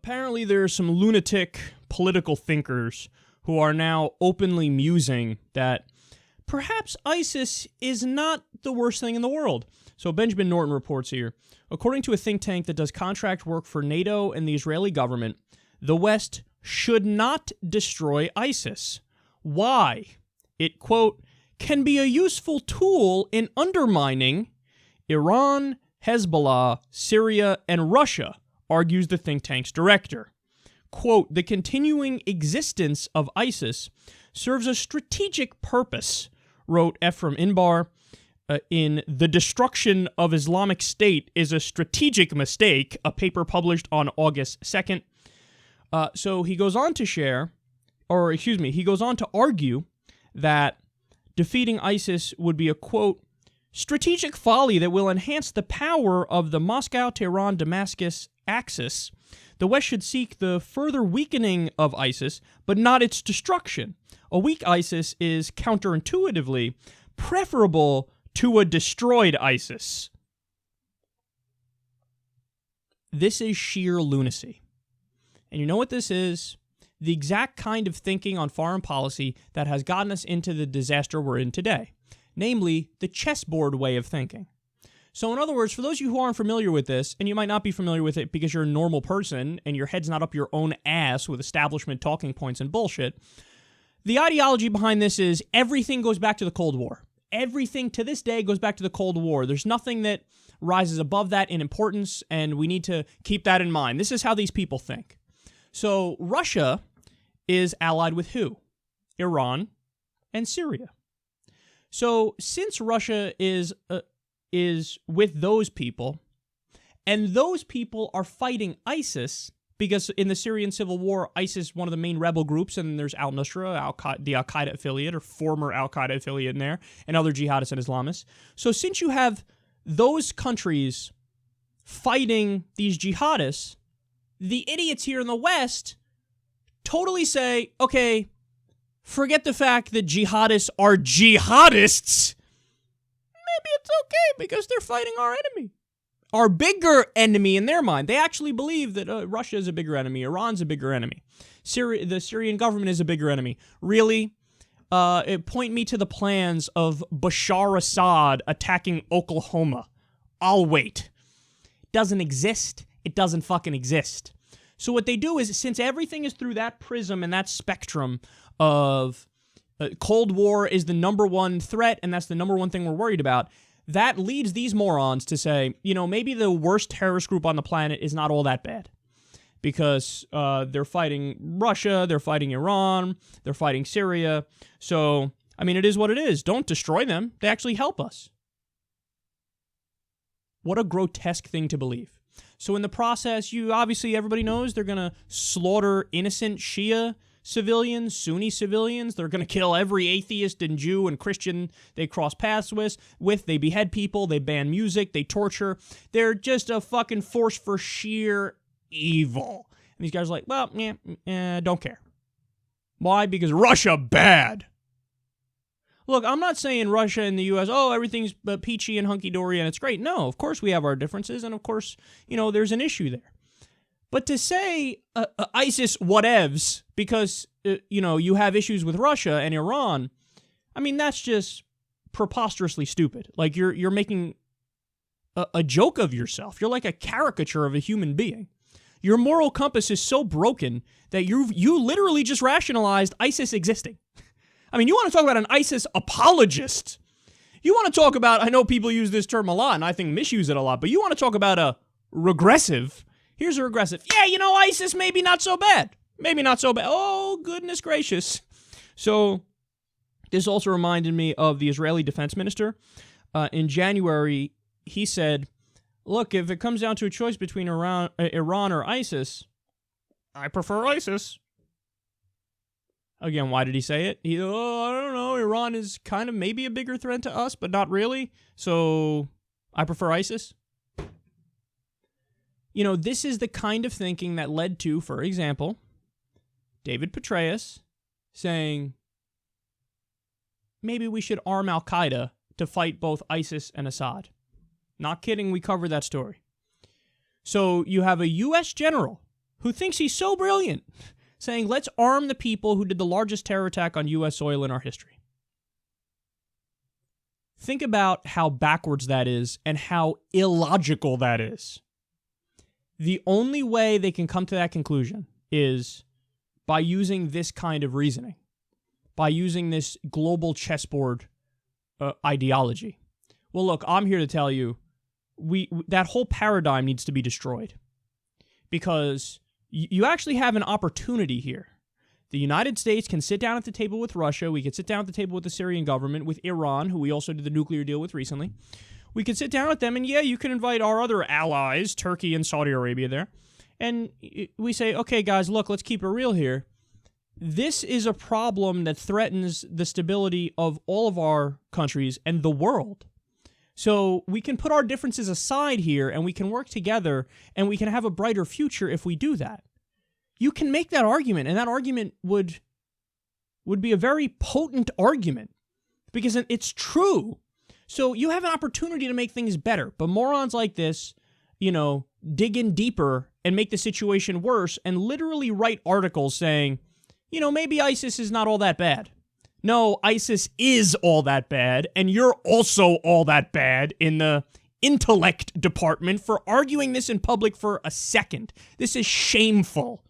Apparently there are some lunatic political thinkers who are now openly musing that perhaps ISIS is not the worst thing in the world. So Benjamin Norton reports here, according to a think tank that does contract work for NATO and the Israeli government, the West should not destroy ISIS. Why? It, quote, can be a useful tool in undermining Iran, Hezbollah, Syria, and Russia, argues the think tank's director. Quote, the continuing existence of ISIS serves a strategic purpose, wrote Ephraim Inbar, in The Destruction of Islamic State is a Strategic Mistake, a paper published on August 2nd. So he goes on to he goes on to argue that defeating ISIS would be a, quote, strategic folly that will enhance the power of the Moscow-Tehran-Damascus axis. The West should seek the further weakening of ISIS, but not its destruction. A weak ISIS is counterintuitively preferable to a destroyed ISIS. This is sheer lunacy. And you know what this is? The exact kind of thinking on foreign policy that has gotten us into the disaster we're in today. Namely, the chessboard way of thinking. So in other words, for those of you who aren't familiar with this, and you might not be familiar with it because you're a normal person and your head's not up your own ass with establishment talking points and bullshit, the ideology behind this is everything goes back to the Cold War. Everything to this day goes back to the Cold War. There's nothing that rises above that in importance, and we need to keep that in mind. This is how these people think. So Russia is allied with who? Iran and Syria. So since Russia is with those people, and those people are fighting ISIS, because in the Syrian civil war, ISIS is one of the main rebel groups, and there's al-Nusra, the Al-Qaeda affiliate, or former Al-Qaeda affiliate in there, and other jihadists and Islamists. So since you have those countries fighting these jihadists, the idiots here in the West totally say, okay, forget the fact that jihadists are jihadists. Maybe it's okay because they're fighting our enemy. Our bigger enemy in their mind. They actually believe that Russia is a bigger enemy. Iran's a bigger enemy. The Syrian government is a bigger enemy. Really? Point me to the plans of Bashar Assad attacking Oklahoma. I'll wait. It doesn't exist. It doesn't fucking exist. So what they do is, since everything is through that prism and that spectrum of Cold War is the number one threat, and that's the number one thing we're worried about, that leads these morons to say, you know, maybe the worst terrorist group on the planet is not all that bad. Because they're fighting Russia, they're fighting Iran, they're fighting Syria. So, I mean, it is what it is. Don't destroy them. They actually help us. What a grotesque thing to believe. So in the process, everybody knows they're going to slaughter innocent Shia civilians, Sunni civilians. They're going to kill every atheist and Jew and Christian they cross paths with. They behead people, they ban music, they torture. They're just a fucking force for sheer evil. And these guys are like, well, don't care. Why? Because Russia bad. Look, I'm not saying Russia and the U.S., everything's peachy and hunky-dory and it's great. No, of course we have our differences, and of course, there's an issue there. But to say ISIS whatevs because, you have issues with Russia and Iran, I mean, that's just preposterously stupid. Like, you're making a joke of yourself. You're like a caricature of a human being. Your moral compass is so broken that you literally just rationalized ISIS existing. I mean, you want to talk about an ISIS apologist. You want to talk about, I know people use this term a lot, and I think misuse it a lot, but you want to talk about a regressive. Here's a regressive. Yeah, ISIS maybe not so bad. Maybe not so bad. Oh, goodness gracious. So this also reminded me of the Israeli defense minister. In January, he said, look, if it comes down to a choice between Iran or ISIS, I prefer ISIS. Again, why did he say it? I don't know. Iran is kind of maybe a bigger threat to us, but not really. So I prefer ISIS. This is the kind of thinking that led to, for example, David Petraeus saying, maybe we should arm Al-Qaeda to fight both ISIS and Assad. Not kidding, we covered that story. So you have a U.S. general who thinks he's so brilliant, saying, let's arm the people who did the largest terror attack on U.S. soil in our history. Think about how backwards that is and how illogical that is. The only way they can come to that conclusion is by using this kind of reasoning, by using this global chessboard ideology. Well, look, I'm here to tell you, that whole paradigm needs to be destroyed because you actually have an opportunity here. The United States can sit down at the table with Russia. We could sit down at the table with the Syrian government, with Iran, who we also did the nuclear deal with recently. We could sit down with them, and yeah, you can invite our other allies, Turkey and Saudi Arabia there. And we say, okay, guys, look, let's keep it real here. This is a problem that threatens the stability of all of our countries and the world. So we can put our differences aside here, and we can work together, and we can have a brighter future if we do that. You can make that argument, and that argument would be a very potent argument because it's true. So you have an opportunity to make things better, but morons like this, dig in deeper and make the situation worse and literally write articles saying, maybe ISIS is not all that bad. No, ISIS is all that bad, and you're also all that bad in the intellect department for arguing this in public for a second. This is shameful.